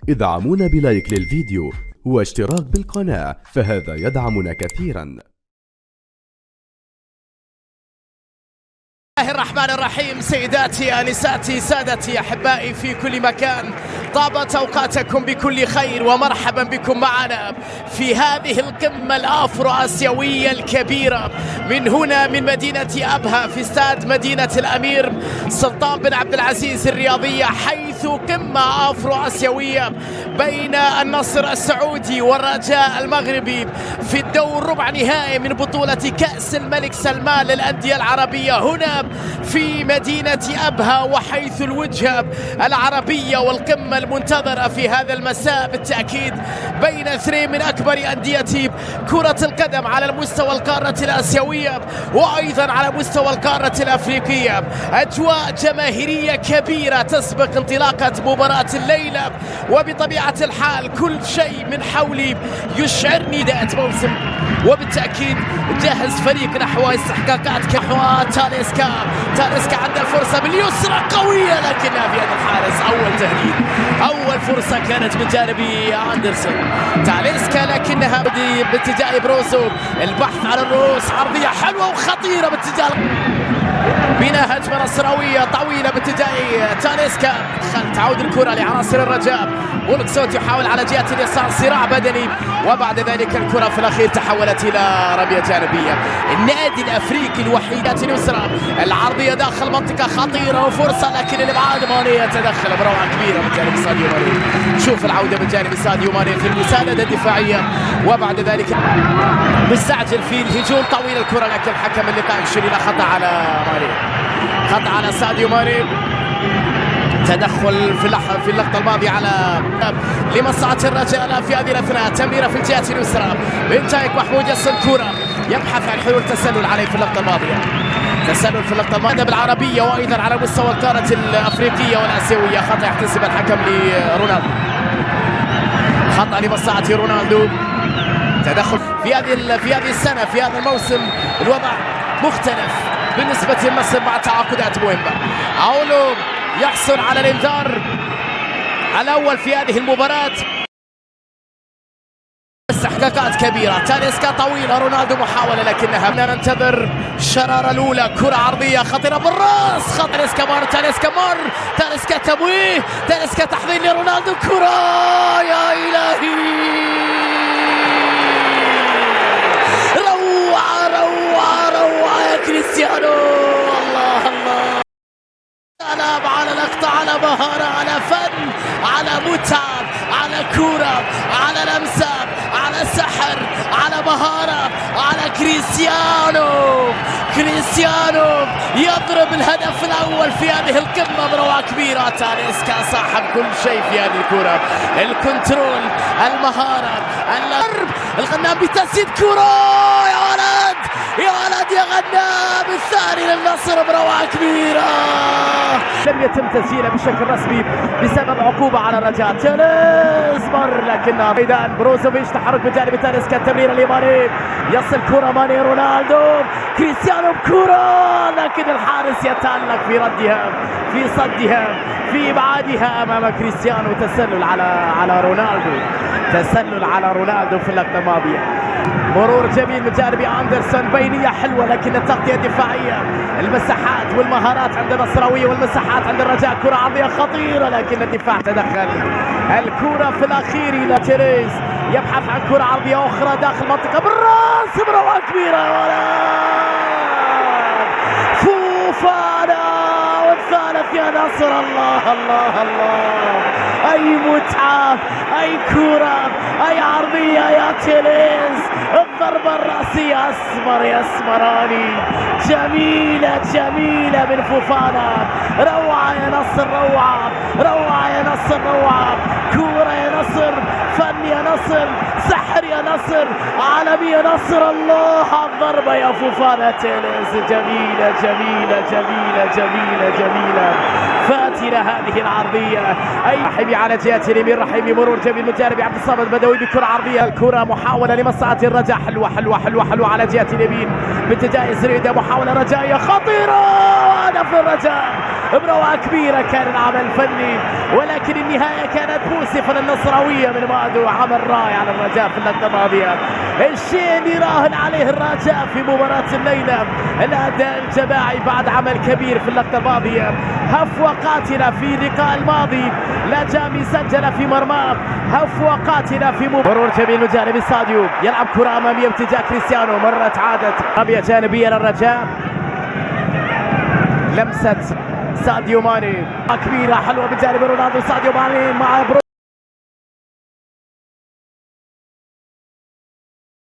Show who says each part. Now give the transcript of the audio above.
Speaker 1: ادعمونا بلايك للفيديو واشتراك بالقناة، فهذا يدعمنا كثيرا.
Speaker 2: الله الرحمن الرحيم. سيداتي انساتي سادتي احبائي في كل مكان، طابت اوقاتكم بكل خير ومرحبا بكم معنا في هذه القمه الافرو اسيويه الكبيره من هنا من مدينه ابها في استاد مدينه الامير سلطان بن عبد العزيز الرياضيه، حيث قمه افرو اسيويه بين النصر السعودي والرجاء المغربي في الدور ربع نهائي من بطوله كاس الملك سلمان للانديه العربيه هنا في مدينة أبها، وحيث الوجهة العربية والقمة المنتظرة في هذا المساء بالتأكيد بين اثنين من أكبر أندية كرة القدم على المستوى القارة الآسيوية وأيضا على مستوى القارة الأفريقية. أجواء جماهيرية كبيرة تسبق انطلاقة مباراة الليلة، وبطبيعة الحال كل شيء من حولي يشعرني ذات موسم، وبالتأكيد جهز فريق نحو استحقاقات نحو تاليسكا عنده الفرصة باليسرى قوية لكنها في يد الحارس. أول تهديد، أول فرصة كانت من جانب أندرسون. تاليسكا لكنها باتجاه بروزو، البحث عن الرؤوس، عرضية حلوة وخطيرة باتجاه بناء هجمة نصراوية طويلة باتجاه تاليسكا. تعود الكرة لعناصر الرجاء، بولكسوت يحاول على جهة اليسار، صراع بدني، وبعد ذلك الكرة في الأخير تحولت إلى رمية جانبية. النادي الأفريقي الوحيد اليسرى، العرضية داخل منطقة خطيرة وفرصة، لكن الإبعاد ماني يتدخل بروعة كبيرة من جانب ساديو ماني. شوف العودة من جانب ساديو ماني في المساندة الدفاعية، وبعد ذلك مستعجل في الهجوم طويل الكرة، لكن حكم اللقاء يشير إلى خطأ على ماني، خطأ على ساديو ماني. تدخل في اللقطة الماضية على لمصلحة الرجاء في هذه الأثناء. تمريرة في الجهة اليسرى من تايك محمود، يصل الكرة يبحث عن حلول تسلل عليه في اللقطة الماضية، تسلل في اللقطة الماضية بالعربية وأيضا على مستوى القارة الأفريقية والآسيوية. خطأ يحتسب الحكم لرونالدو، خطأ لمصلحة رونالدو. تدخل في هذه السنة، في هذا الموسم الوضع مختلف بالنسبة للنصر مع تعاقدات مهمة. أولو يحصل على الانذار الأول في هذه المباراة. استحقاقات كبيرة، تاليسكا طويلة، رونالدو محاولة لكنها ننتظر الشرارة الأولى. كرة عرضية خطيرة بالراس، خط تاليسكا مر، تاليسكا تمويه، تاليسكا تحضير لرونالدو، كرة يا إلهي، روعة يا كريستيانو. الله على لقطة، على مهارة، على فن، على متعة، على كرة، على لمسة، على سحر، على مهارة، على كريستيانو يضرب الهدف الأول في هذه القمة بروعة كبيرة. تاليسكا صاحب كل شيء في هذه الكرة، الكنترول، المهارة، الضرب، الغنام بتسديد كرة، يا ولد يا غنام، الثاني للنصر بروعة كبيرة. لم يتم تسجيله بشكل رسمي بسبب عقوبة على الرجاء. مر لكنها ميدان بروزوفيتش، تحرك بجانب تاليسكا، التمرير اليماني، يصل كرة ماني، رونالدو، كريستيانو بكرة، لكن الحارس يتألق في ردها، في صدها، في إبعادها أمام كريستيانو. تسلل على رونالدو في اللقطة الماضية. مرور جميل من جانب أندرسون، بينية حلوة لكن التغطية الدفاعية، المساحات والمهارات عند النصراوية والمساحات عند الرجاء. كرة عرضية خطيرة لكن الدفاع تدخل. الكرة في الأخير إلى تيريز، يبحث عن كرة عرضية أخرى داخل منطقة بالراس، بروعة كبيرة. فوفانا والثالث يا نصر. الله، أي متعة، أي كرة، أي عرضية يا تيريز، الضربة الرأسية أسمراني، جميلة من فوفانا. روعة يا نصر، روعة يا نصر، كورة يا نصر، فن يا نصر، سحر يا نصر، عالمي يا نصر. الله على الضربة يا فوفانا. تيريز جميلة فاتنة هذه العرضية. أي رحيمي على جهة اليمين، رحيمي مرور جميل من جانب عبد الصمد البدوي بكرة عرضية. الكرة محاولة لمصلحة الرجاء، حلوة على جهة اليمين باتجاه زريدة، محاولة رجائية خطيرة، هدف الرجاء بروعة كبيرة كان العمل الفني، ولكن النهاية كانت مؤسفة للنصراوية من مادو. عمل رائع على الرجاء في اللقطة الماضية، الشيء اللي راهن عليه الرجاء في مباراة الليلة الأداء الجماعي بعد عمل كبير في اللقطة الماضية. هفوة قاتلة في اللقاء الماضي، لاجامي سجل في مرماه، هفوة قاتلة في مرور جميل من جانب ساديو، يلعب كرة أمامية باتجاه كريستيانو، مرت عادت رمية جانبية للرجاء، لمسة ساديو ماني كبيرة حلوة بجانب رونالدو. ساديو ماني مع